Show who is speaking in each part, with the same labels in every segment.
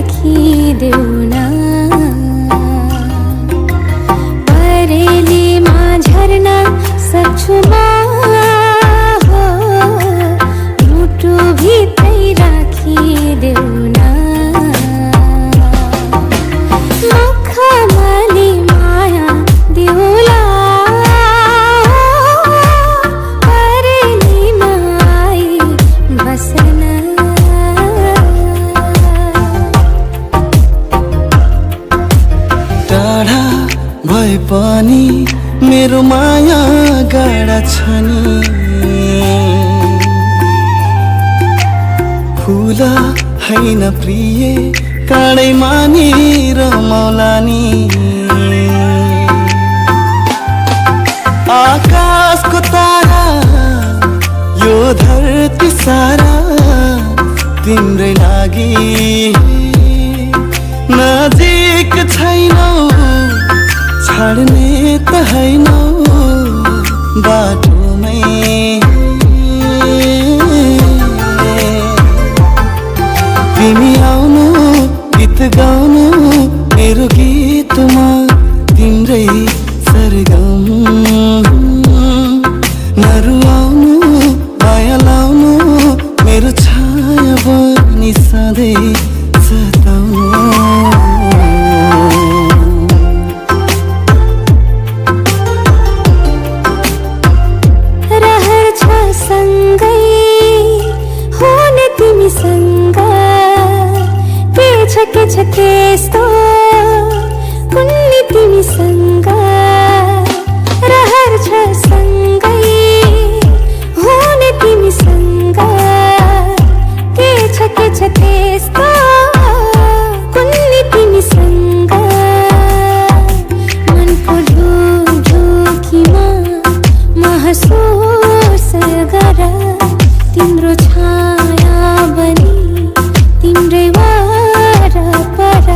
Speaker 1: राखिदेऊ न। परेलीमा झर्न सक्छु म हो, मुटु भित्रै राखिदेऊ न। मखमली माया देऊला, परेलीमा आई बस्न।
Speaker 2: टाढा भए पनि मेरो माया गाडा छ नि। फुल हैन प्रिय काँडै मानि रमाउला नि। आकाशको तारा यो धरती सारा तिम्रै लागि। नजिक छैनौ छाड्ने त हैनौ बाटोमै। तिमी आउनु गीत गाउनु मेरो गीतमा तिम्रै सरगम। नरुवाउनु माया लाउनु मेरो छाया बनी सधैँ सताउनु।
Speaker 1: रहर छ सँगै हुने तिमीसँग, के छ त्यस्तो कुन्नी तिमीसँग। रहर छ सँगै हुने तिमीसँग, के छ त्यस्तो कुन्नी तिमीसँग। मनको ढुकढुकीमा महसुस गर, तिम्रो छाया बनी तिम्रै वरपर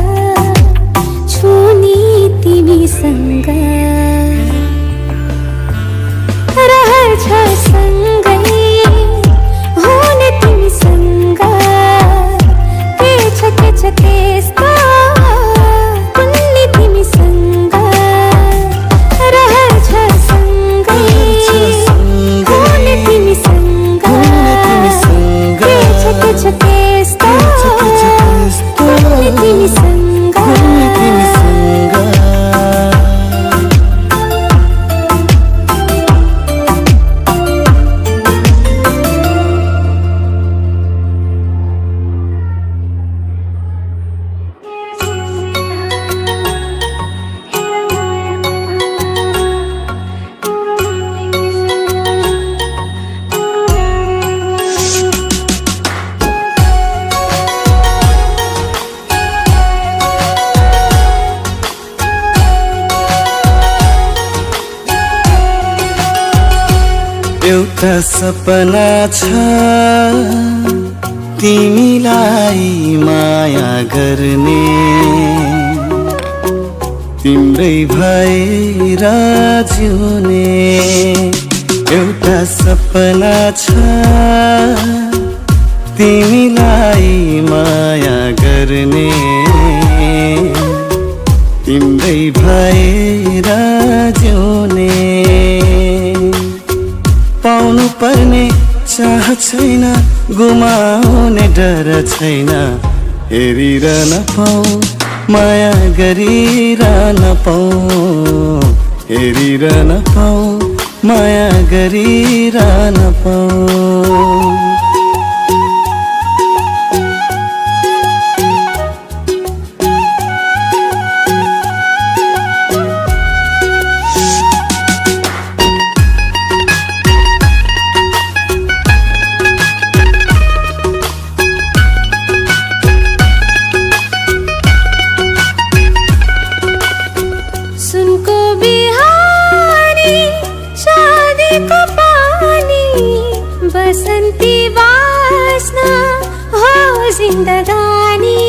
Speaker 1: छु नि तिमीसँग। रहर छ सँगै हुने तिमीसँग, के छ त्यस्तो कुन्नी तिमीसँग। रहर छ सँगै हुने तिमीसँग, के छ त्यस्तो कुन्नी तिमीसँग।
Speaker 2: एउटा सपना छ तिमीलाई माया गर्ने, तिम्रै भएर जिउने। एउटा सपना छ तिमीलाई माया गर्ने, तिम्रै भएर जिउने। पाउनु पर्ने चाह छैन, गुमाउने डर छैन। हेरिरहन पाऊ माया गरिरहन पाऊ, हेरिरहन पाऊ माया गरिरहन पाऊ।
Speaker 1: सुनको बिहानी शादीको पानी, बसन्ती वासना हो जिन्दगानी।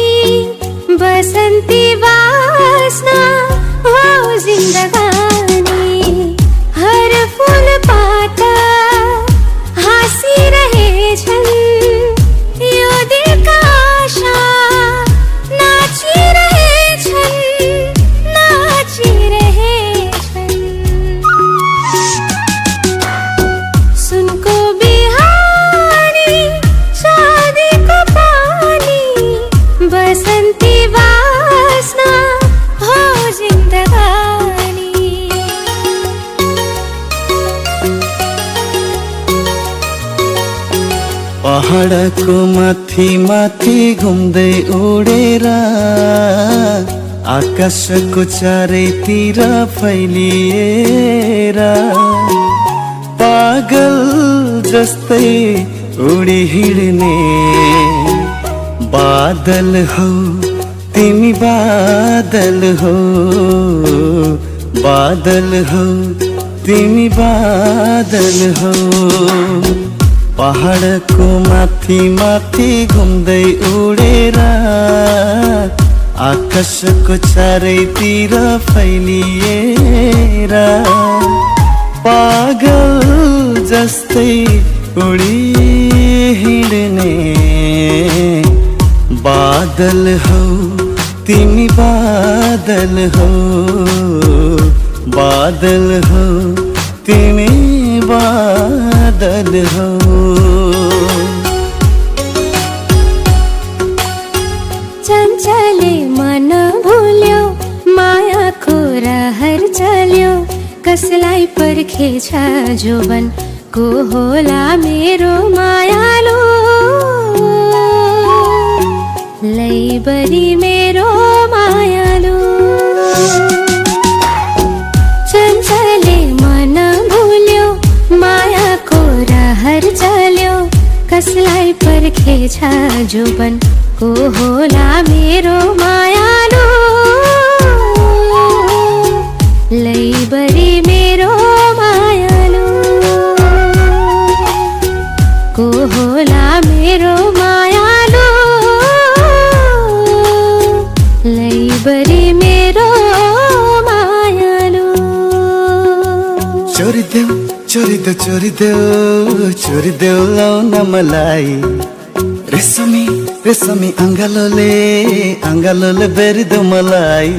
Speaker 1: बसन्ती वासना हो जिन्दगानी। हर फूल पाता हाँसिरहेछन्, यो दिलका आशा
Speaker 2: पहाडको माथि माथि घुम्दै उडेर आकाशको चारैतिर फैलिएर पागल जस्तै उडी हिँड्ने बादल हौ तिमी, बादल हौ, बादल हौ तिमी, बादल हौ। पहाडको माथि माथि घुम्दै उडेर आकाशको चारैतिर फैलिएर पागल जस्तै उडी हिँड्ने बादल हौ तिमी, बादल हौ, बादल हौ तिमी, बादल हौ।
Speaker 1: चञ्चले मन भुल्यो, मायाको रहर चल्यो, कसलाई पर्खेछ जोबन को होला मेरो मायालु, लैबरी मेरो मायालु। चञ्चले मन भुल्यो, मायाको रहर चल्यो, कसलाई पर्खेछ जोबन को होला मेरो मायालु, लैबरी मेरो मायालु, को होला मेरो मायालु, लैबरी मेरो मायालु।
Speaker 2: चोरिदेऊ चोरिदेऊ चोरिदेऊ चोरिदेऊ लाउन मलाई रेशमी रेशमी अङ्गालोले बेरिदेऊ मलाई।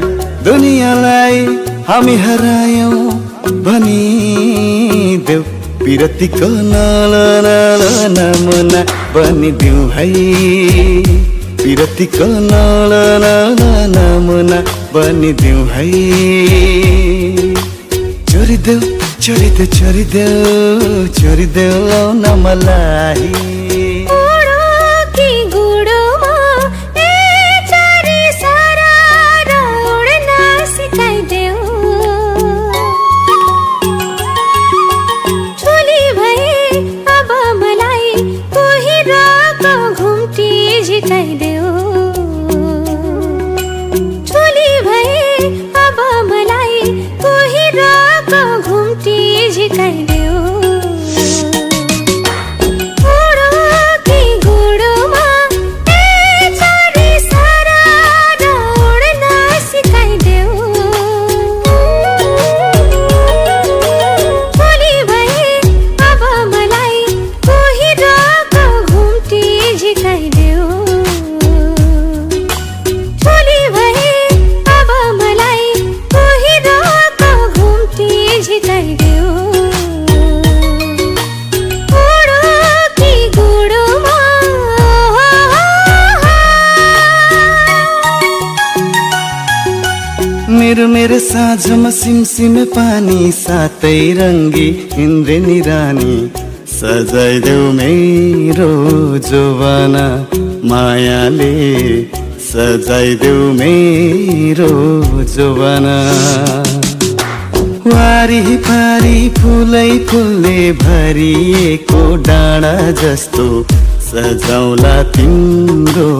Speaker 2: दुनियाँलाई हामी हरायौँ भनिदेऊ, पिरतीको नल नल नमुना बनिदेऊ है, पिरतीको नल नल नमुना बनिदेऊ है। चोरिदेऊ चोरिदेऊ चोरिदेऊ चोरिदेऊ लाउन मलाई। मेरो साँझमा सिमसिमे पानी सातै रङ्गी इन्द्रेणी रानी सजाइदेऊ मेरो जोवाना मायाले, सजाइदेऊ मेरो जोवाना। वारी पारी फुलै फुलले भरिएको डाँडा जस्तो सजाउला तिम्रो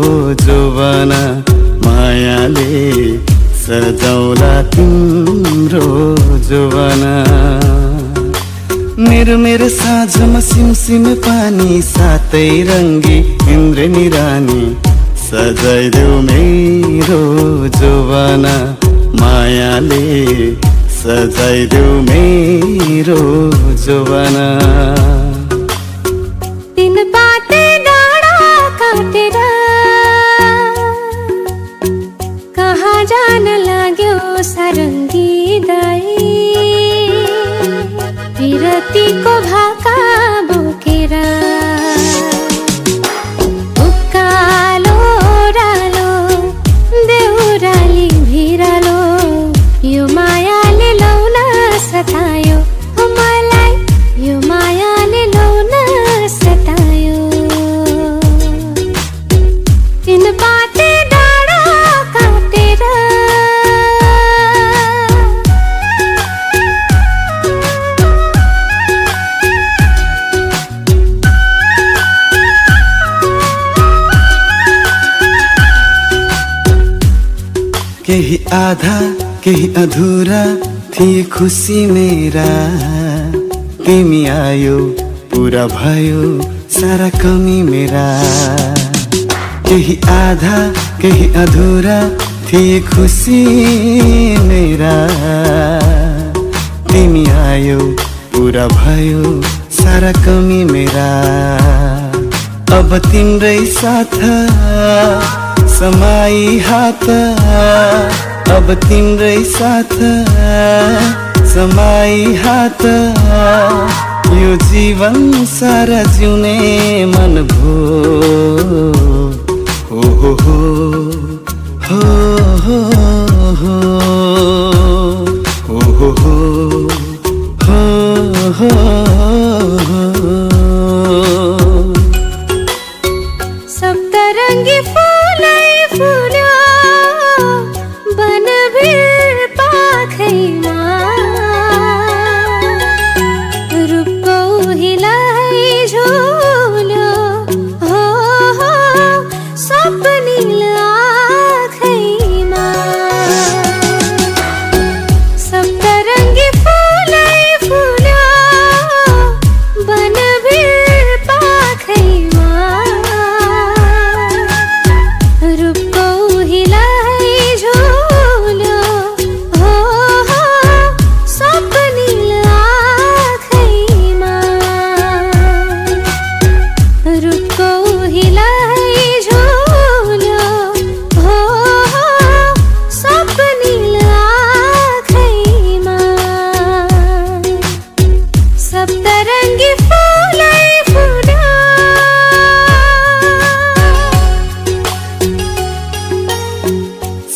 Speaker 2: जोवाना मायाले, सजाउला तिम्रो जोवाना। मेरो साँझमा सिमसिमे पानी सातै रङ्गी इन्द्रेणी रानी सजाइदेऊ मेरो जोवाना मायाले, सजाइदेऊ मेरो जोवाना।
Speaker 1: तीन बाटे डाँडा काटेर कहाँ जान लाग्यो सारङ्गी दाई, विरतीको भाका बोकेर उकालो ओह्रालो देउराली भिरालो, यो मायाले लौन सतायो मलाई, यो माया
Speaker 2: केही आधा केही अधुरा थिए खुसी मेरा, तिमी आयो पूरा भयो सारा कमी मेरा। केही आधा केही अधुरा थिए खुसी मेरा, तिमी आयो पूरा भयो सारा कमी मेरा। अब तिम्रै साथ समाई हात, अब तिम्रै साथ समाई हात, यो जीवन सारा जिउने मन भो। हो हो हो हो हो हो हो हो हो हो।
Speaker 1: सप्तरंगी फूलै फुल्यो बनभिर पाखैमा, रूपको हिलै झुल्यो हो हो सपनील आँखैमा। सप्तरंगी फूलै फुल्यो बनभिर पाखैमा, रूपको हिलै झुल्यो हो हो सपनील आँखैमा। रूपको हिलै झुल्यो हो हो सपनील आँखैमा। सप्तरंगी फूलै फुल्यो।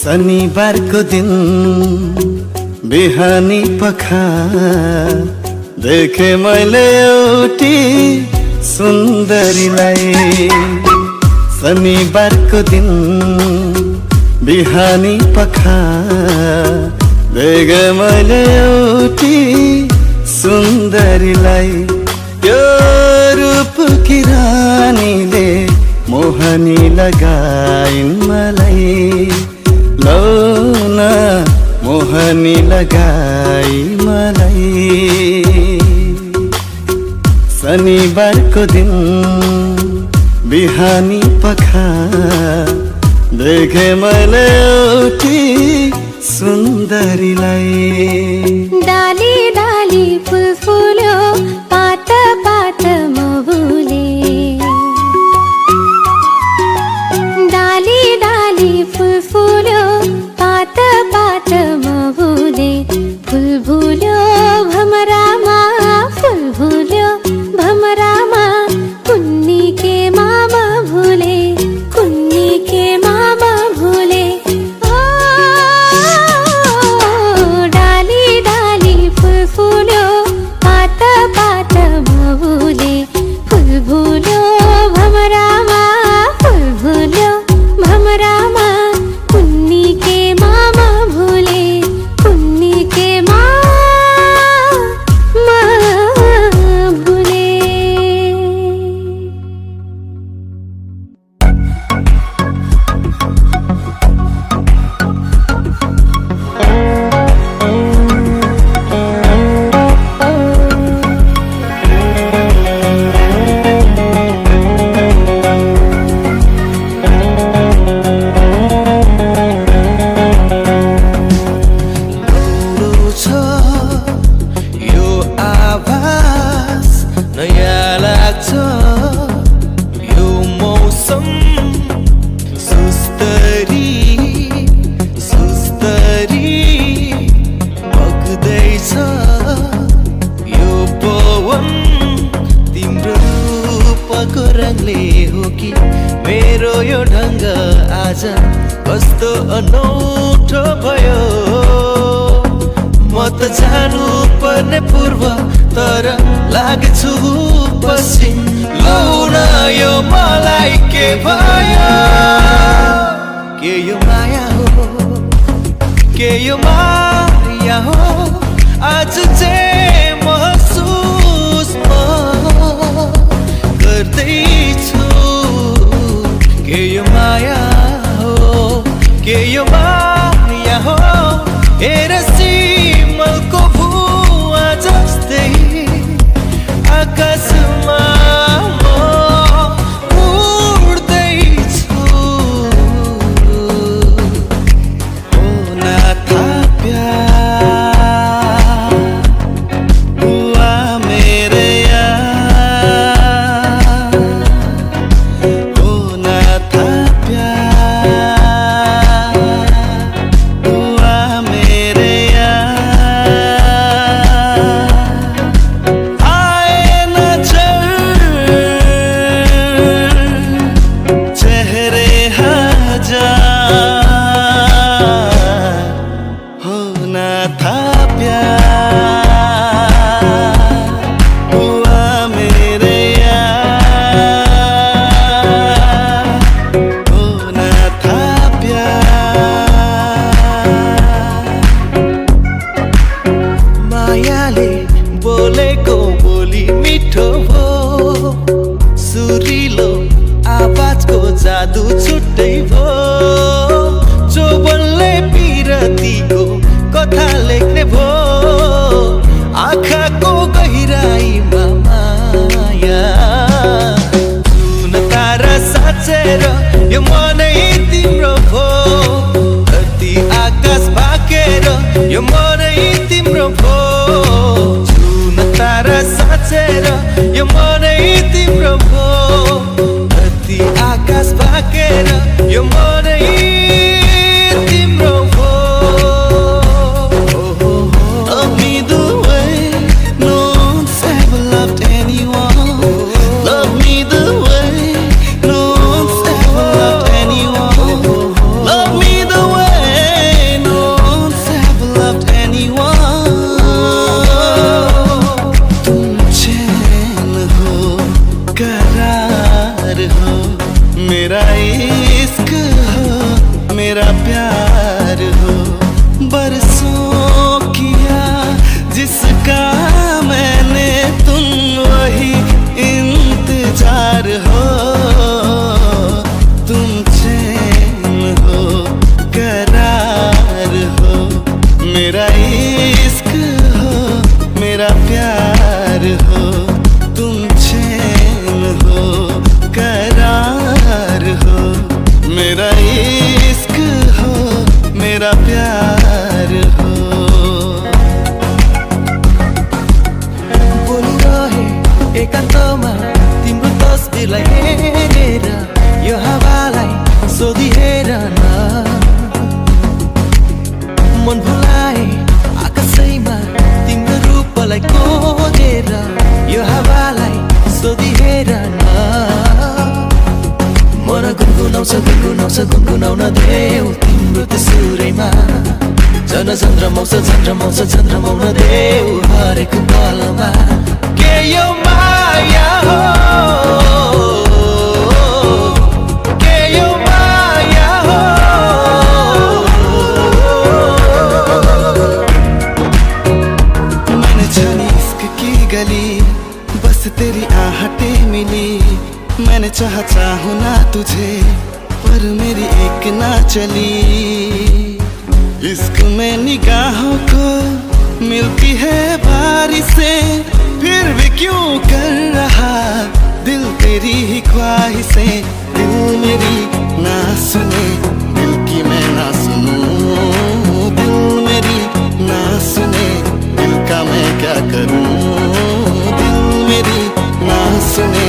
Speaker 2: शनिबारको दिन बिहानी पखा देखे मैले एउटी सुन्दरीलाई। शनिबारको दिन बिहानी पखा देखे मैले एउटी सुन्दरीलाई। त्यो रूपकी रानीले मोहनी लगाइन् मलाई, लौना मोहनी लगाई मलाई। शनिबारको दिन बिहानी पखा देखे मैले एउटी सुन्दरीलाई।
Speaker 1: डाली डाली फुल फुल्यो पात पात महुले, डाली डाली फुल फुल्यो पात पात महुले। फुल भुल्यो भमरामा, फुल भुल्यो भमरामा, कुन्नी के मामा भुले, कुन्नी के मामा भुले। डाली डाली फुल फुल्यो पात पात महुले। फुल भुल्यो भमरामा, फुल भुल्यो भमरामा, कुन्नी के मामा भुले, कुन्नी के मामा भुले।
Speaker 3: यो आभास नयाँ लाग्छ, यो मौसम सुस्तरी सुस्तरी बग्दैछ। यो पवन तिम्रो रूपको रङले हो कि मेरो यो ढङ्ग आज कस्तो अनौठो भयो। म त जानु पर्ने पूर्व तर लाग्छु पश्चिम। लौ न यो मलाई के भयो? के यो माया हो, के यो माया हो? आज चाहिँ महसुस म गर्दैछु। के यो माया हो, के यो माया साँचेर यो मनै तिम्रो भो धरती आकाश भाकेर यो मनै तिम्रो भो जुन तारा साँचेर यो मनै तिम्रो भो धरती आकाश भाकेर यो मनै तिम्रो भो
Speaker 2: Love me the way no one's ever loved anyone. Love me the way no one's ever loved anyone. Love me the way no one's ever loved anyone. तुम चैन हो करार हो मेरा इश्क हो मेरा प्यार हो बरसों किया जिसका मैंने तुम वही इंतजार हो तुम चैन हो करार हो मेरा इश्क हो मेरा प्यार हो तुम चैन हो करार हो मेरा इश्क हो मेरा प्यार हो
Speaker 3: बोलिरहे एकान्तमा तिम्रो तस्बिरलाई हेरेर यो हावालाई सोधिहेर न मन भुलाए आकाशैमा तिम्रो रूपलाई कोरेर यो हावालाई सोधिहेर न मन गुनगुनाउँछ गुनगुनाउन देऊ तिम्रो त्यो सुरैमा चन्द्रमाउँछ देऊ हरेक पलमा के यो माया हो के यो माया हो
Speaker 2: मैंने जानी इश्क की गली बस तेरी आहटें मिली मैंने चाहूँ ना तुझे पर मेरी एक ना चली इश्क में निगाहों को मिलती है बारिशें फिर भी क्यों कर रहा दिल तेरी ही ख्वाहिशें दिल मेरी ना सुने दिल की मैं ना सुनूं दिल मेरी ना सुने दिल का मैं क्या करूं दिल मेरी ना सुने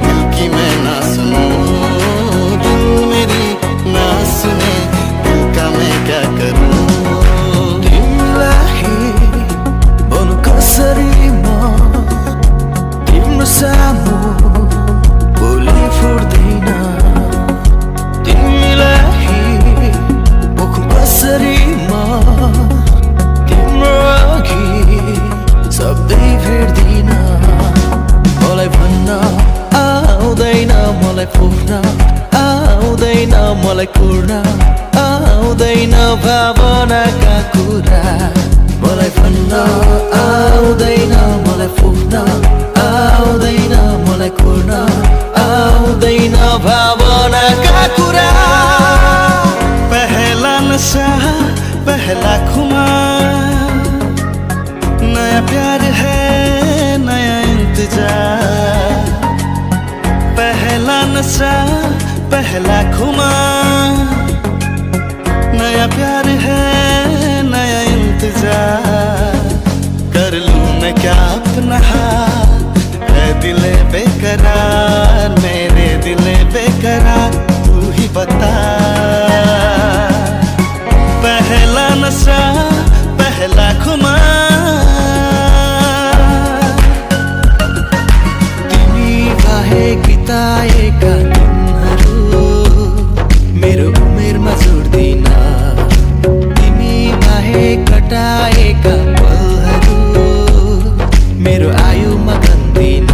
Speaker 2: दिल की मैं ना सुनूं दिल मेरी ना सुने दिल का मैं क्या करूं
Speaker 3: तिमीलाई भन्नु कसरी म तिम्रो सामु बोली फुट्दैन तिमीलाई पोख्नु कसरी म तिम्रो अघि शब्दै भेट्दिन मलाई भन्न आउँदैन मलाई पोख्न आउँदैन मलाई कुर्न आउँदैन भावनाका कुरा मलाई भन्न आउँदैन मलाई पोख्न आउँदैन मलाई कुर्न आउँदैन भावनाका कुरा
Speaker 2: पहला नशा पहला खुमार नया प्यार है नया इंतजार पहला नशा पहला खुमार नया प्यार है नया इंतजार कर लूं मैं क्या अपना हाथ है दिल बेकरार मेरे दिल बेकरार तू ही बता पहला नशा पहला खुमार
Speaker 3: तिमी बाहेक बिताएका दिनहरू मेरो उमेरमा जोड्दिन तिमी बाहेक कटाएका पलहरू मेरो आयुमा गन्दिन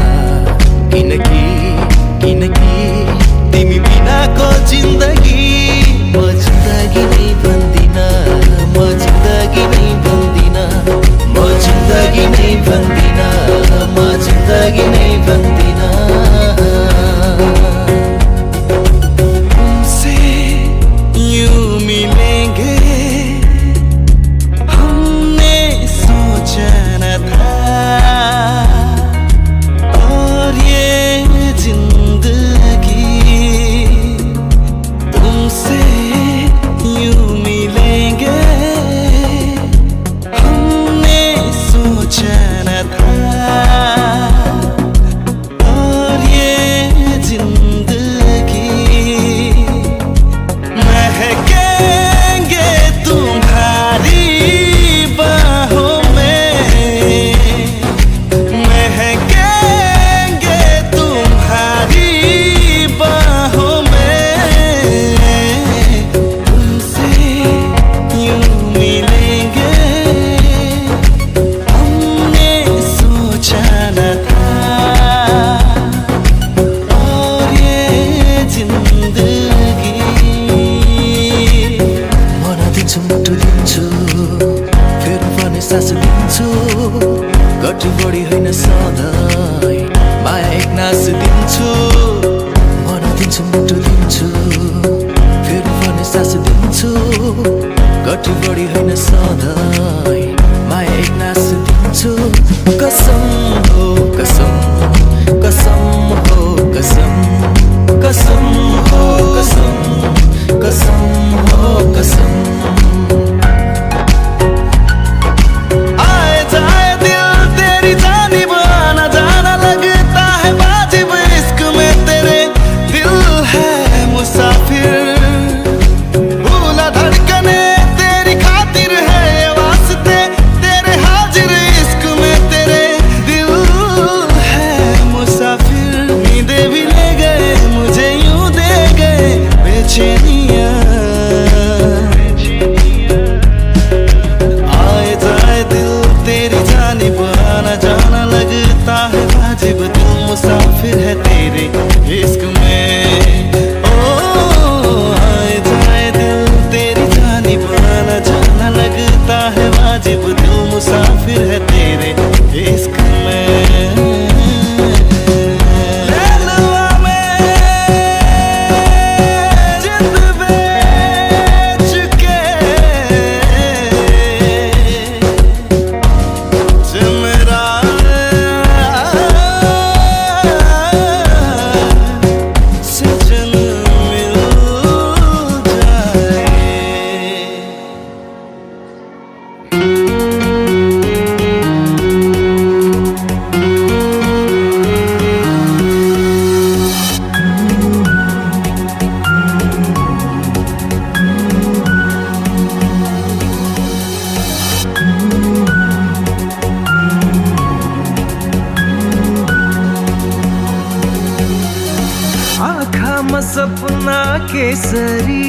Speaker 3: केसरी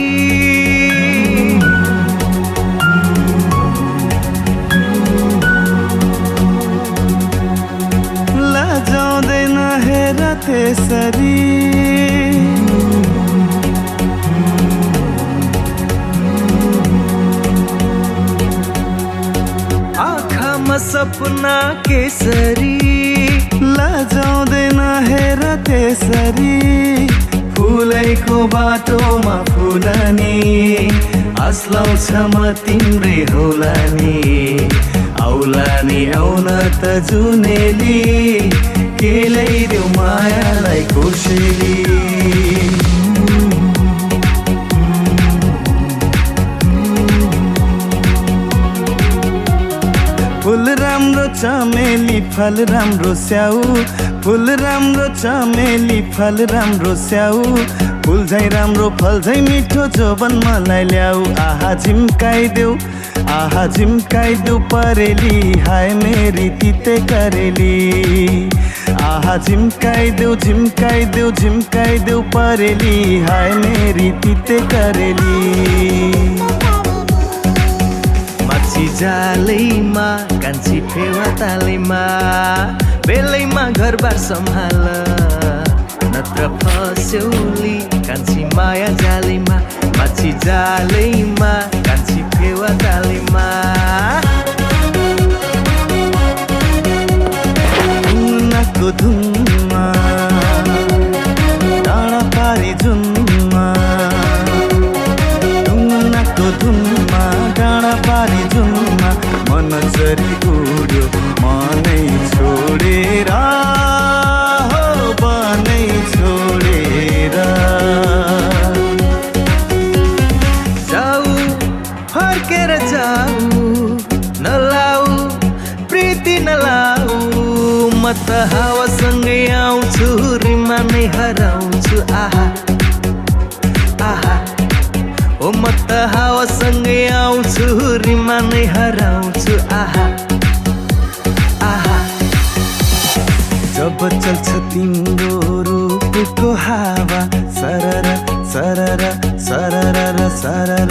Speaker 2: लजाउँदैन हेर त्यसरी
Speaker 3: आँखामा सपना केसरी
Speaker 2: लजाउँदैन हेर त्यसरी फुलैको बाटोमा फुलनी आslaउँछ म तिम्रै होला नि आउला नि आउन त जुनेली के ल्याइदेऊ मायालाई कोसेली फुल राम्रो चमेली फल राम्रो स्याउ फुल राम्रो चमेली फल राम्रो स्याउ फुल झै राम्रो फल झै मिठो जोबन मलाई ल्याऊ आहा झिम्काइदेऊ परेली हाय मेरी तिते करेली आहा झिम्काइदेऊ परेली हाय मेरी तिते करेली
Speaker 3: माछी जालैमा कान्छी फेवा तालैमा बेलैमा घरबार सम्हाल नत्र फस्यौली कान्छी माया जालैमा माछी जालैमा कान्छी फेवा तालैमा
Speaker 2: उनको धुनमा डाँडा पारी जुनमा उनको धुनमा डाँडा पारी जुनमा मन चरी उड्यो मनै छोडेर हो बनै छोडेर
Speaker 3: जाऊ फर्केर जाऊ नलाऊ प्रीति नलाऊ म त हावासँगै आउँछु रिमा नै हराउँछु आहा आहा ओ म त हावासँगै आउँछु रिमा नै हराउँछु आहा आहा
Speaker 2: जब चल्छ तिम्रो रूपको हावा सरर सरर सरर सरर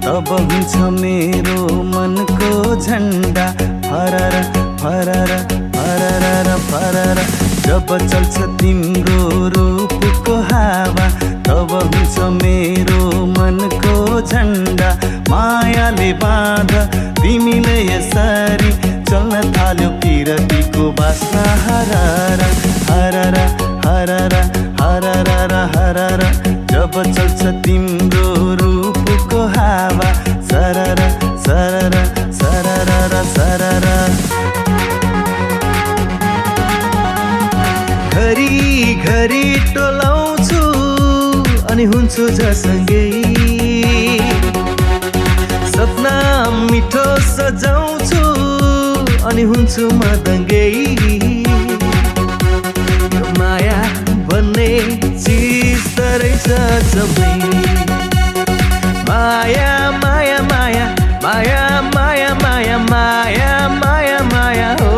Speaker 2: तब हुन्छ मेरो मनको झन्डा फरर फरर फरर फरर जब चल्छ तिम्रो रूपको हावा तब हुन्छ मेरो मनको झन्डा मायाले बाँध तिमीले यसरी चल्न थाल्यो पिरतीको बास्ना हरर हरर हरर हरर हरर जब चल्छ तिम्रो रूपको हावा सरर सरर सरर सरर
Speaker 3: घरी घरी टोलाउँछु अनि हुन्छु झसँगै सपना मिठो सजाउँछु अनि हुन्छु म दङ्गै यो माया भन्ने चिज त रहेछ सबै माया माया माया माया माया माया माया माया माया हो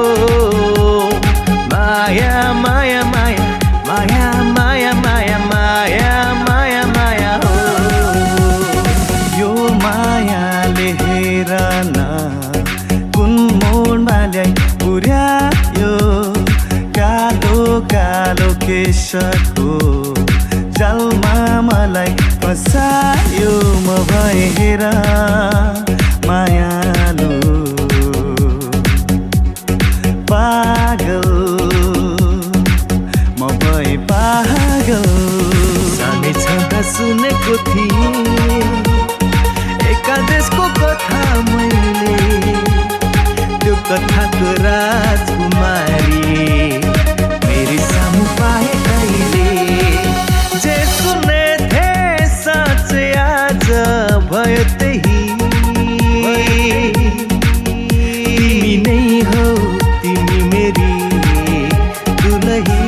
Speaker 3: माया माया माया माया माया माया माया माया माया हो
Speaker 2: यो मायाले हेर न कुन मोडमा ल्याइ पुर्यायो कालो कालो केशको जालमा मलाई फसायो म भए हेर मायालु पागल म भए पागल
Speaker 3: सानै छँदा सुनेको थिएँ एकादेशको कथा मैले त्यो कथाको राजकुमारी मेरी सामु पाए अहिले जे सुने थे साँच्चै आज भयो त्यही तिमी नै हो तिमी मेरी दुलही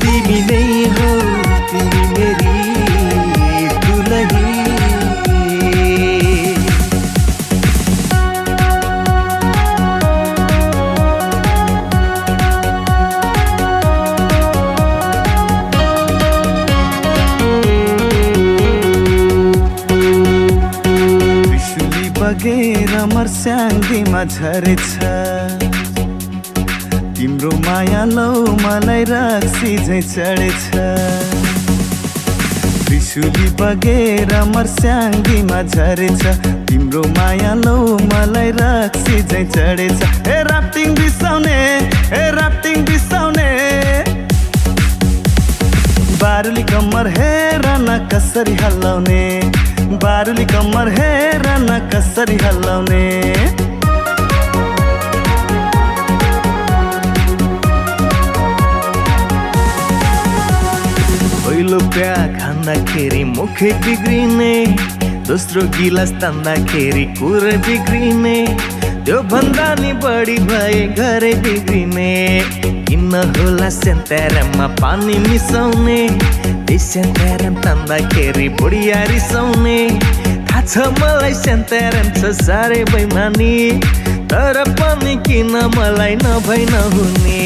Speaker 3: तिमी नै हो तिमी मेरी दुलही
Speaker 2: बगेर मर्स्याङ्गीमा झरेछ तिम्रो माया लौ मलाई रक्सी झै चढेछ त्रिशुली बगेर मर्स्याङ्गीमा झरेछ तिम्रो माया लौ मलाई रक्सी झै चढेछ हे राफ्टिङ बिसाउने बारुली कम्मर हेर न कसरी हल्लाउने बारुली कम्मर हेर न कसरी हल्लाउने
Speaker 3: पहिलो प्या खाँदाखेरि मुखै बिग्रिने दोस्रो गिलास तान्दाखेरि कुरै बिग्रिने त्यो भन्दा नि बढी भए घरै बिग्रिने किन होला सेन्तेरेममा पानी मिसाउने त्यही सेन्तेरेम तान्दाखेरि बुढिया रिसाउने थाहा छ मलाई सेन्तेरेम छ साह्रै बैमानी तर पनि किन मलाई नभई नहुने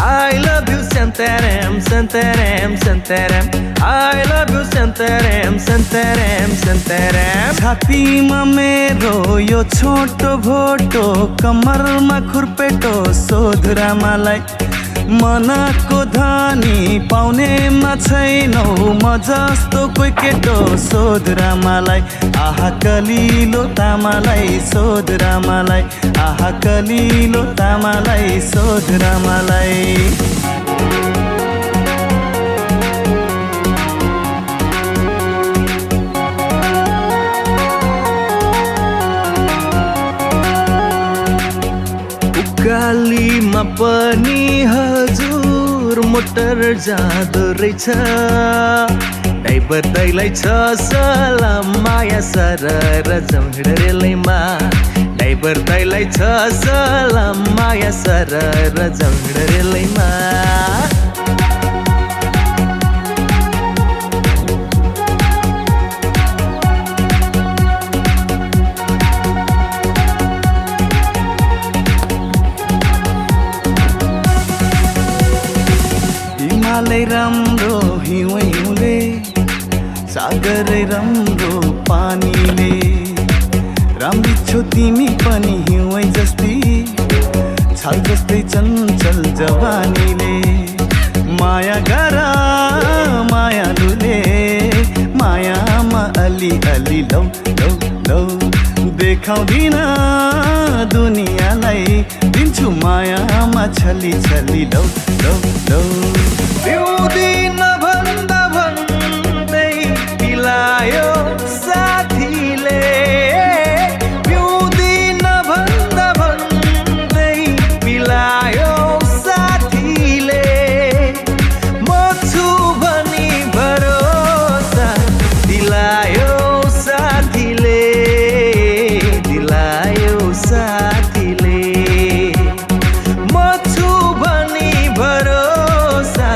Speaker 3: I love you Santarem, Santarem, Santarem I love you Santarem, Santarem, Santarem
Speaker 2: छातीमा मेरो यो छोटो भोटो कम्मरमा खुर्पेटो सोधरा मलाई मनको धनी पाउनेमा छैनौ म जस्तो कोही केटो सोधरा मलाई आहा कलिलो तामालाई सोधरा मलाई आहा कलिलो तामालाई सोधरा मलाई
Speaker 3: उकालीमा पनि हजुर मोटर जाँदो रहेछ ड्राइभर दाइलाई छ सलाम माया सरर जौडरेलैमा ड्राइभर दाइलाई छ सलाम माया सरर जौडरेलैमा
Speaker 2: हिमालै राम्रो हिउँले सागरै राम्रो पानीले राम्री छौ तिमी पनि हिउँ जस्ती छाल जस्तै चञ्चल जवानीले माया गर मायालुले मायामा अलि अलि लौ लौ लौ देखाउँदिन दुनियाँलाई दिन्छु मायामा छली छली लौ लौ लौ
Speaker 3: पिउँदिन भन्दा भन्दै पिलायो साथीले पिउँदिन भन्दा भन्दै पिलायो साथीले म छु भनी भरोसा दिलायो साथीले दिलायो साथीले म छु भनी भरोसा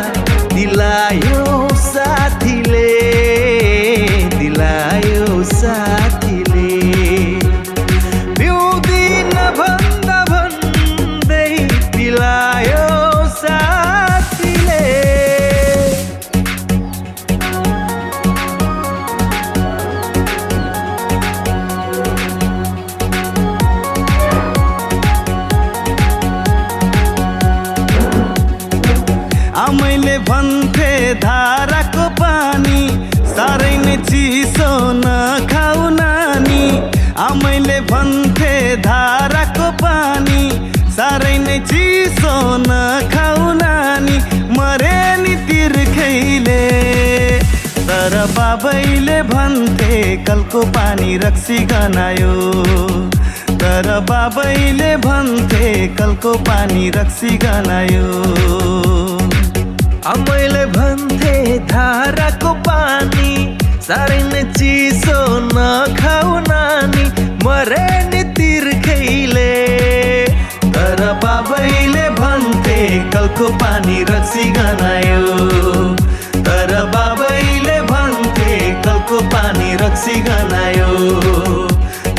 Speaker 3: दिलायो साथीले दिलायो साथीले पिउँदिन भन्दा भन्दै पिलायो साथीले
Speaker 2: आमैले भन्थे धाराको पानी साह्रै नै चिसो नखाऊ नानी आमैले भन्थे धाराको पानी साह्रै नै चिसो नखाऊ नानी मरे नि तिर्खैले तर बाबैले भन्थे कलको पानी रक्सी गनायो तर बाबैले भन्थे कलको पानी रक्सी गनायो
Speaker 3: आमैले भन्थे धाराको पानी साह्रै नै चिसो नखाऊ नानी मरे नि तिर्खैले तर बाबैले भन्थे कलको पानी रक्सी गनायो तर बाबैले भन्थे कलको पानी रक्सी गनायो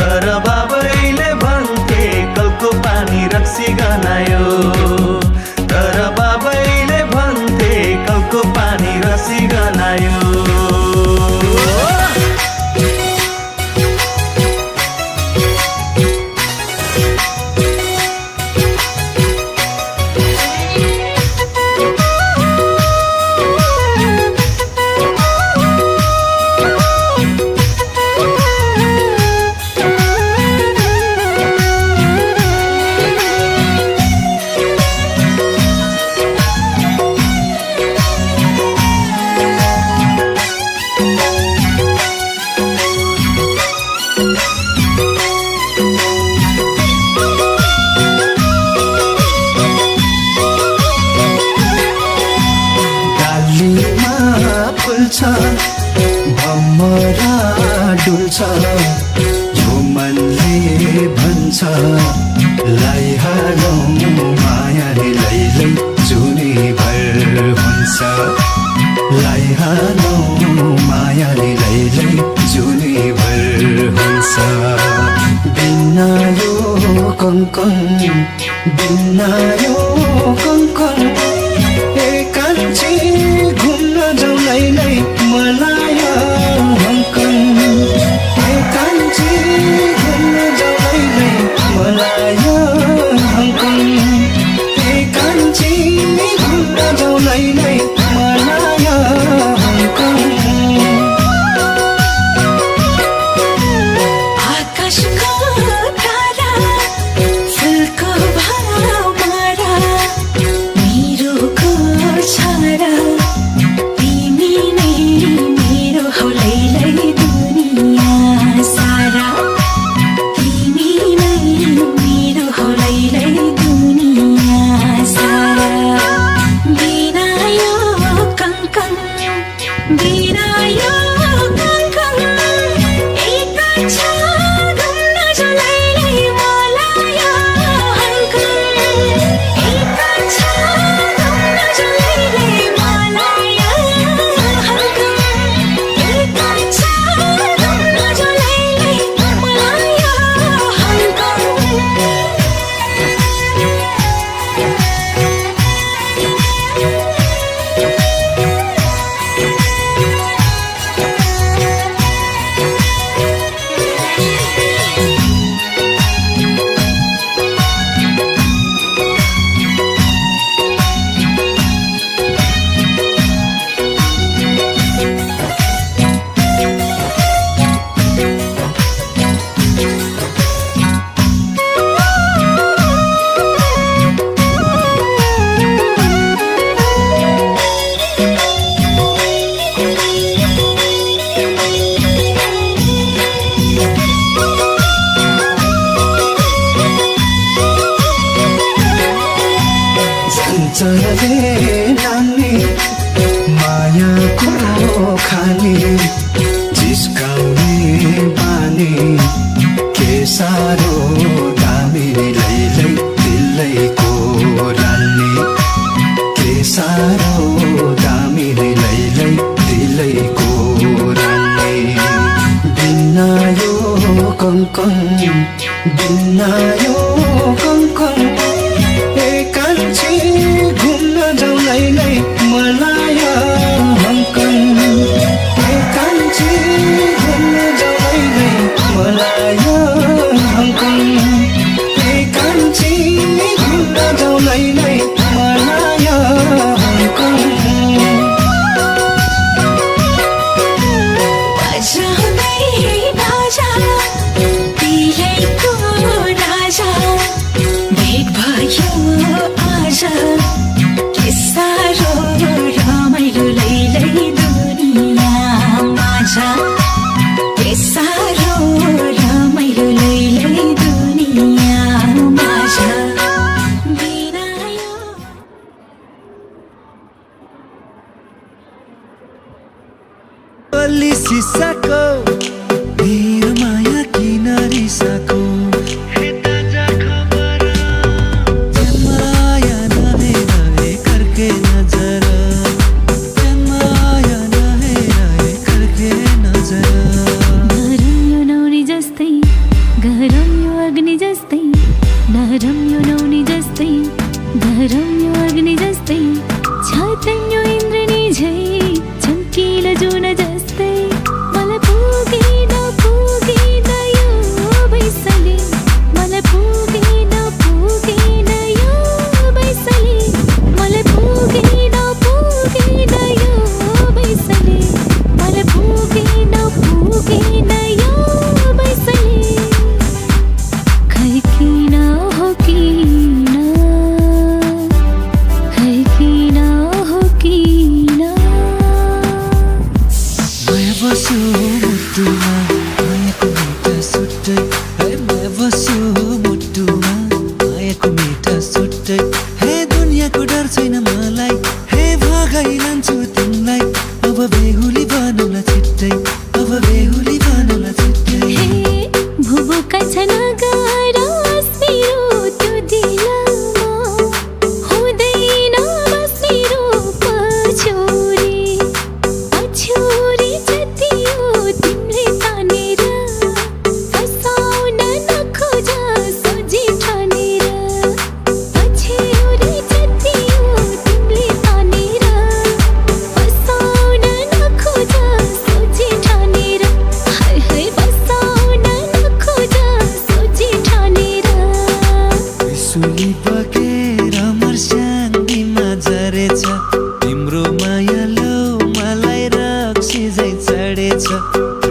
Speaker 3: तर बाबैले भन्थे कलको पानी रक्सी गनायो तर बाबैले भन्थे कलको पानी रक्सी गनायो
Speaker 2: डुल्छ भमरा डुल्छ यो मनले भन्छ लैहालौ मायाले लैलै जुनी भर हुन्छ लैहालौ मायाले लैलै जुनी भर हुन्छ बिना यो कङ्कन बिना यो कङ्कन एकान्छी घुम्न जाउँ लैलै मलाया हङ्कन एकान्छी घुम्न जाउँ लैलै मलाया हङ्कन एकान्छी घुम्न जाउँ लैलै मलाया हङ्कन
Speaker 1: आकाशको तारा फुलको भावमारा मेरो छाडा तिमी नै मेरो हो लैलै दुनियाँ सारा तिमी नै मेरो हो लैलै दुनियाँ सारा बिना यो कङ्कन बिना यो कङ्कन एकान्छा घुम्न जाउँ लैलै मलाया हङ्कन एकान्छा घुम्न जाउँ लैलै मलाया हङ्कन एकान्छा घुम्न जाउँ लैलै मलाया हङ्कन
Speaker 2: चलले नानी मायाको खानी जिस्काउने बानी के साह्रो दामी लैलै दिलैको रानी के साह्रो दामी लैलै दिलैको रानी बिना यो कङ्कन बिना यो कङ्कन एकान्छी घुम्न जाउँ लैलै मलाया हङ्कन एकान्छी घुम्न जाउँ लैलै मलाया हङ्कन एकान्छी घुम्न जाउँ लैलै मलाया हङ्कन
Speaker 1: बजाउँदै बाजा दिलैको राजा भेट भयो आज के साह्रो रमाइलो लैलै दुनियाँ माझा के साह्रो रमाइलो लैलै दुनियाँ माझा बिना यो
Speaker 3: बल्ली सिसाको मेरो माया किन रिसाको माया नहे रहे करके नजर माया नहे रहे करके नजर
Speaker 1: नरम यो नौनी जस्तै गरम यो अग्नि जस्तै नरम यो नौनी जस्तै गरम यो अग्नि जस्तै छातन यो इन्द्रनी झै चम्किलो जुन जस्तै मलाई पुगेन पुगेन यो बैसले मलाई पुगेन पुगेन यो बैसले मलाई पुगेन पुगेन यो बैसले मलाई पुगेन पुगेन यो बैसले खै किन हो किन खै किन हो किन
Speaker 3: मैं बसु मुटुमा मायाको मिठा सुट्टै हे मैं बसु मुटुमा मायाको मिठा सुट्टै हे दुनियाँको डर छैन मलाई हे भगाइ लान्छु तिमीलाई अब बेहुला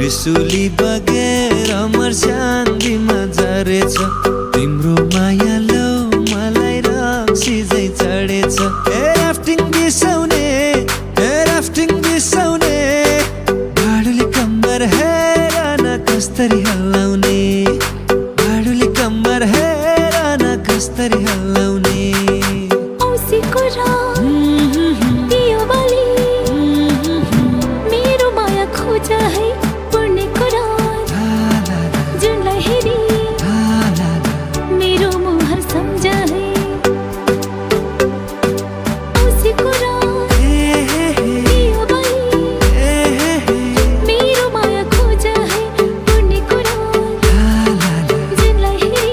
Speaker 3: त्रिशुली बगेर मर्स्याङ्गीमा झरेछ तिम्रो माया लो मलाई रक्सी झै चढेछ राफ्टिङ बिसाउने भाडुले कम्बर हेर न कस्तरी हल्लाउने भाडुले कम्बर हेर न कस्तरी हल्लाउने
Speaker 1: औँसीको रात दियो बलि मेरो माया खोज है पुर्णेको रात जुनलाई हेरी मेरो मुहार सम्झ है औँसीको रात दियो बलि मेरो माया खोज है पुर्णेको रात जुनलाई हेरी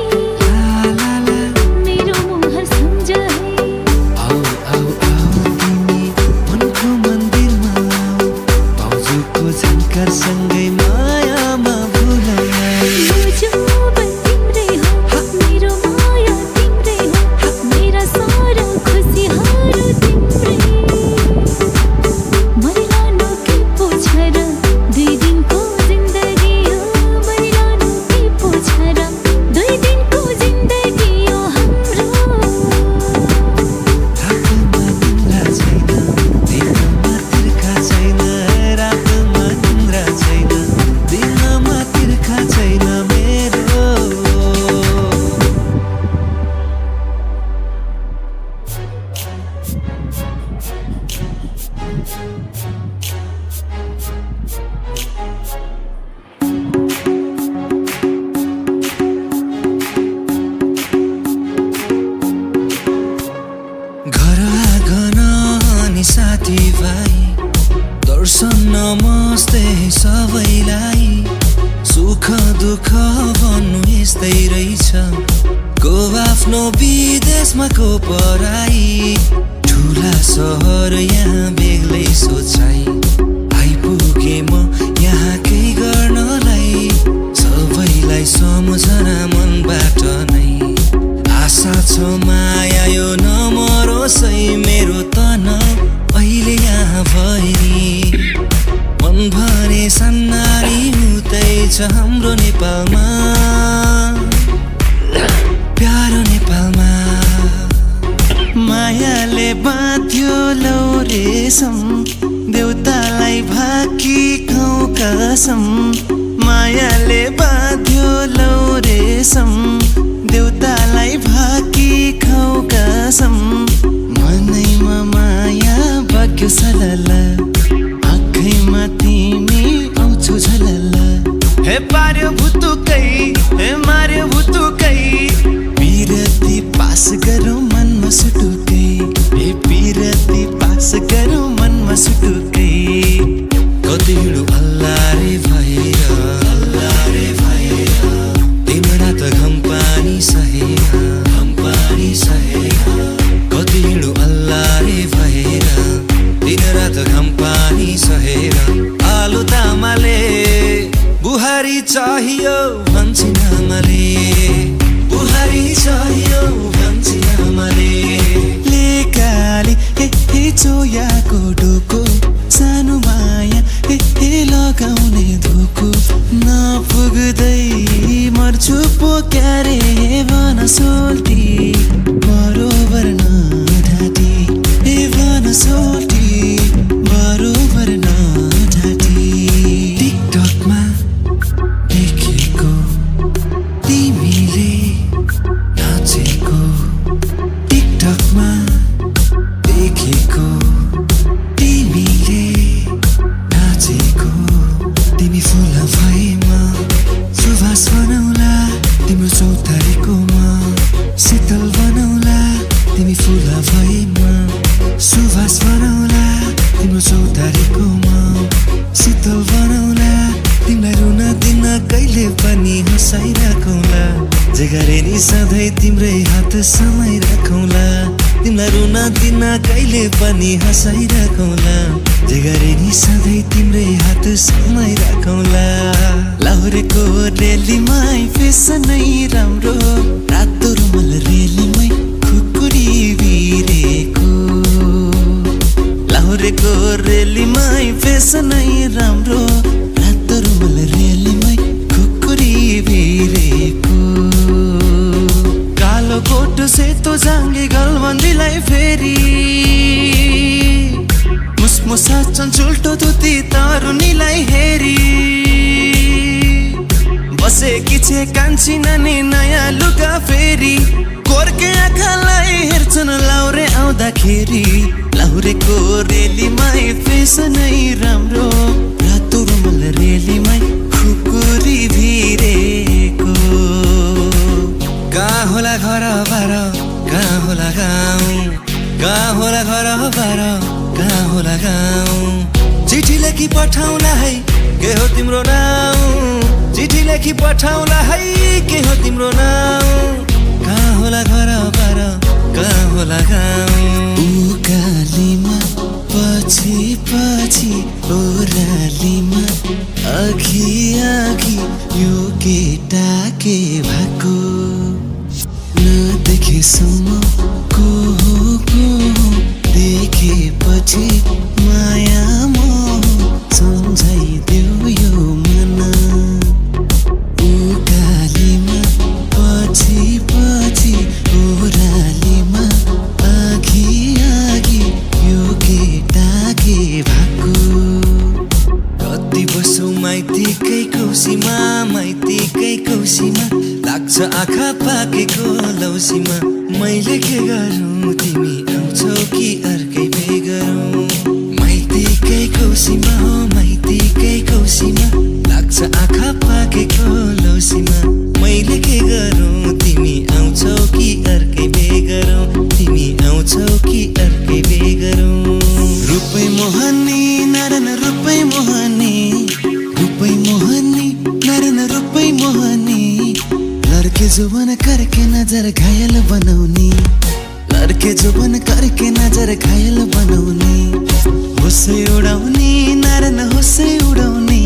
Speaker 1: मेरो मुहार सम्झ है
Speaker 3: आऊ आऊ आऊ तिमी मनको मन्दिरमा आऊ भाउजूको झन्कार सँगै मायामा भुलाऊ
Speaker 1: जुबन तिम्रै हो मेरो माया तिम्रै हो मेरा सारा खुसीहरू तिम्रै मरिलानु के पोछ र दुई दिनको जिन्दगी हो मरिलानु के पोछ र दुई दिनको जिन्दगी हो हाम्रो
Speaker 3: रातमा निन्द्रा छैन दिनमा तिर्खा छैन रातमा निन्द्रा छैन दिनमा तिर्खा छैन मेरो घर आँगन अनि साथीभाइ दर्शन नमस्ते सबैलाई सुख दुःख भन्नु यस्तै रहेछ को आफ्नो विदेशमा को पराई ठुला सहर यहाँ बेग्लै सोचाइ आइपुगे म यहाँ केही गर्नलाई सबैलाई सम्झना मनबाट नै आशा छ माया यो नमरोसै मेरो तन अहिले यहाँ भएनी मन भने सन्नारी हुँदैछ हाम्रो नेपालमा प्यारो नेपालमा मायाले बाँध्यो लौ रेशम देउतालाई भाकी खाऊ कसम मायाले बाँध्यो लौ रेशम देउतालाई भाकी खाऊ कसम मनैमा माया बग्यो सलला आँखैमा तिमी आउँछु झलला हे पार्यो भुतुकै हे मार्यो भुतुकै पिरती पास गरौँ मनमा सुटुकै हे पिरती पास गरौँ मनमा सुटुकै कति हिँडु अल्लारे भएर तिम्रा त घम पानी सहेर कति हिँडु अल्लारे भएर तिम्रा त घम पानी सहेर आलु तामाले बुहारी चाहियो भन्छन् आमाले बुहारी चाहियो भन्छन् आमाले लेकाले हे चोयाको डोको सानो माया हे लगाउने धोको नपुग्दै मर्छु पो क्यारे भन सोल्टी बरोबर नढाँटी हे भन सोल्टी बरोबर नढाँटी टिकटकमा देखेको तिमीले नाचेको टिकटकमा देखेको तिमीले नाचेको तिमी फुल भएमा सुवास बनाउला तिम्रो चौतारीकोमा शीतल बनाउला तिमी फुल भएमा सुवास बनाउला तिम्रो चौतारीकोमा शीतल बनाउला तिमीलाई रुन दिन कहिले पनि हँसाइराखौँला जे गरे नि सधैँ तिम्रै हात समाइराखौँला तिमीलाई रुन दिन कहिले पनि हँसाइराखौँला जे गरे नि सधैँ तिम्रै हात समाइराखौँला लाहुरेको रेलीमै फेसनै राम्रो रातो रुमाल रेलीमै खुकुरी बिरेको लाहुरेको रेलीमै फेसनै राम्रो रातो रुमाल
Speaker 2: ती तरुनीलाई हेरी बसेकी छे कान्छी नानी नयाँ लुगा फेरि कोर्के आँखालाई हेर्छन् लाउरे आउँदाखेरि लाउरेको रेलीमै फेसनै राम्रो रातो रुमाल रेलीमै खुकुरी भिरेको कहाँ होला घर बार कहाँ होला गाउँ कहाँ होला घर बार कहाँ होला गाउँ चिठी लेखी पठाउला है के हो तिम्रो नाउँ चिठी लेखी पठाउला है के हो तिम्रो नाउँ कहाँ होला घर बार कहाँ होला गाउँ उकालीमा पछि पछि ओरालीमा अघि अघि यो केटा के भएको नदेखेसम्म को हो देखेपछि माया मोह सम्झाइदेऊ यो मन उकालीमा पछि पछि ओरालीमा अघि अघि यो केटा के भएको कति बसौ माइतीकै कौसीमा माइतीकै कौसीमा लाग्छ आँखा पाकेको लौसीमा मैले के गरौँ तिमी आउँछौ कि अर्कै बे गरौँ माइतीकै कौसीमा हो माइतीकै कौसीमा लाग्छ आँखा पाकेको लौसीमा मैले के गरौँ तिमी आउँछौ कि अर्कै बे गरौँ तिमी आउँछौ कि अर्कै बे गरौँ रूपै मोहनी नरन रूपै मोहनी रूपै मोहनी नरन रूपै मोहनी लड़के जुबान करके नजर घायल बनाउने लड़के जुबान करके नजर घायल बनाउने होसै उडाउने नरन होसै उडाउने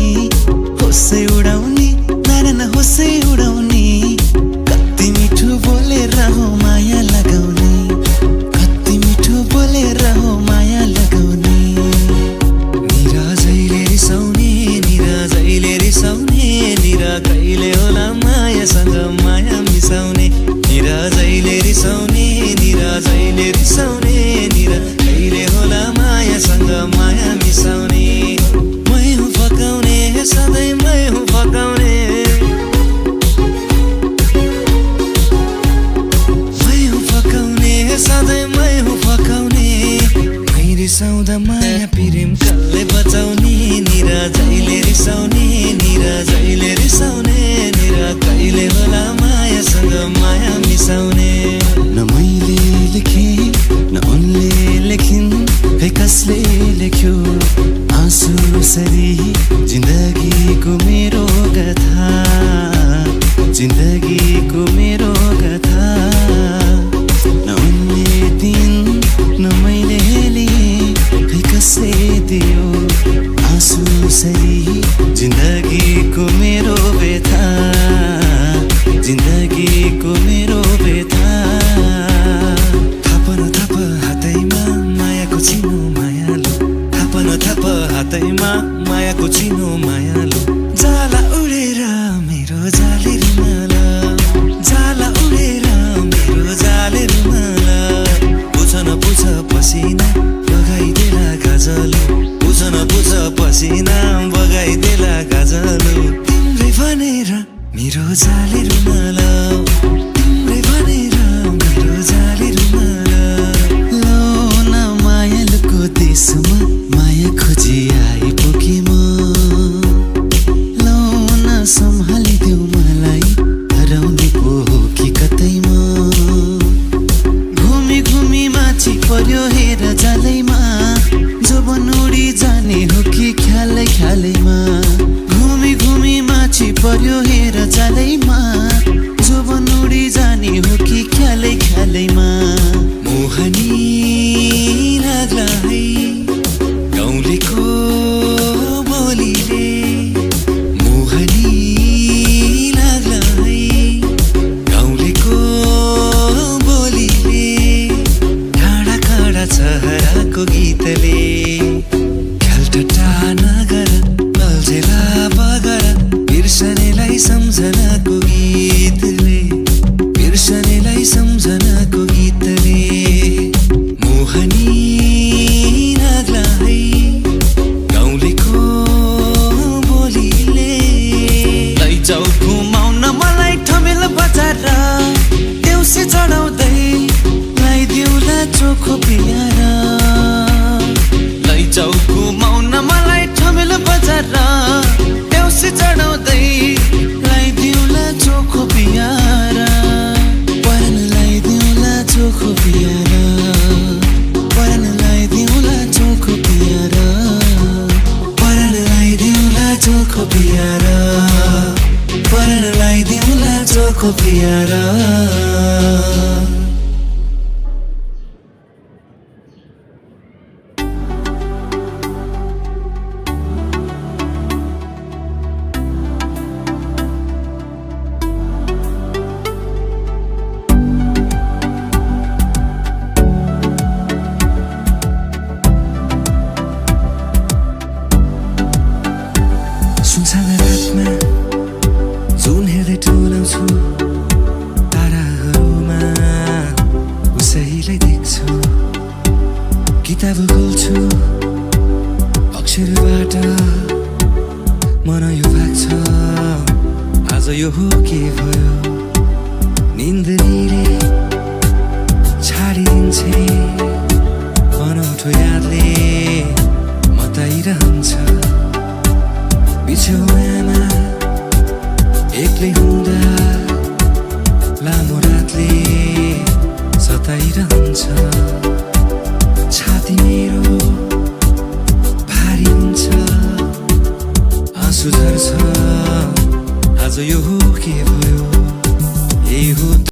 Speaker 2: होसै उडाउने नरन होसै उडाउने कति मिठो बोलेर हो माया लगाउने कति मिठो बोलेर हो माया लगाउने निराजैले रिसाउने निराजैले रिसाउने निरा कहिले होला मायासँग माया मिसाउने निराजैले रिसाउने निराजैले रिसाउने निरा कहिले होला मायासँग माया मिसाउने मै हुँ फकाउने सधैँ मै हुँ फकाउने मै हुँ फकाउने सधैँ मै हुँ फकाउने मै रिसाउँदा माया प्रेम कसले बचाउने निराजैले रिसाउने निराजैले रिसाउने निरा कहिले होला मायासँग माया मिसाउने न मैले लेखे न उनले लेखिन् खै कसले लेख्यो आँसु सरी जिन्दगीको मेरो कथा जिन्दगीको मेरो कथा न उनले दिन न मैले लिए खै कसले दियो आँसु सरी जिन्दगीको मेरो व्यथा जिन्दगीको मेरो व्यथा थाप न थाप हातैमा मायाको चिनो मायालु थाप न थाप हातैमा मायाको चिनो मायालु जाला उडेर मेरो जाले रुमाल जाला उडेर मेरो जाले रुमाल पुछ न पुछ पसिना बगाइदेला गाजलु पुछ न पुछ पसिना बगाइदेला गाजलु तिम्रै भनेर मेरो जाले रुमाल तिम्रै भनेर मेरो जाले रुमाल लौ न मायालुको देशमा माया खोजी आइपुगे म लौ न सम्हालिदेऊ मलाई हराउने पो हो कि कतैमा घुमी घुमी माछी पर्यो हेर जालैमा जोबन उडी जाने हो कि ख्यालै ख्यालैमा घुमी घुमी माछी पर्यो हेर जालैमा जोबन उडी जाने हो कि ख्यालै ख्यालैमा मोहनी लाग्ला है गाउँलेको बोलीले मोहनी लाग्ला है गाउँलेको बोलीले काँडा काँडा चहराको गीतले ख्यालठट्टा नगर बल्झेला बगर बिर्सनेलाई सम्झनाको गीतले बिर्सनेलाई सम्झनाको गीतले मोहनी लाग्ला है गाउँलेको
Speaker 4: चोखो पियार परेर लगाइदिउँला चोखो पियार सुनसान रातमा जुन हेर्दै टोलाउँछु ताराहरूमा उसैलाई देख्छु किताब खोल्छु अक्षरबाट मन यो भाग्छ आज यो हो के भयो निन्द्रीले छाडिदिन्छे अनौठो यादले मताइरहन्छ बिछौनामा एक्लै हुँदा लामो रातले सताइरहन्छ छाती मेरो भारी हुन्छ आँसु झर्छ आज यो हो के भयो यही हो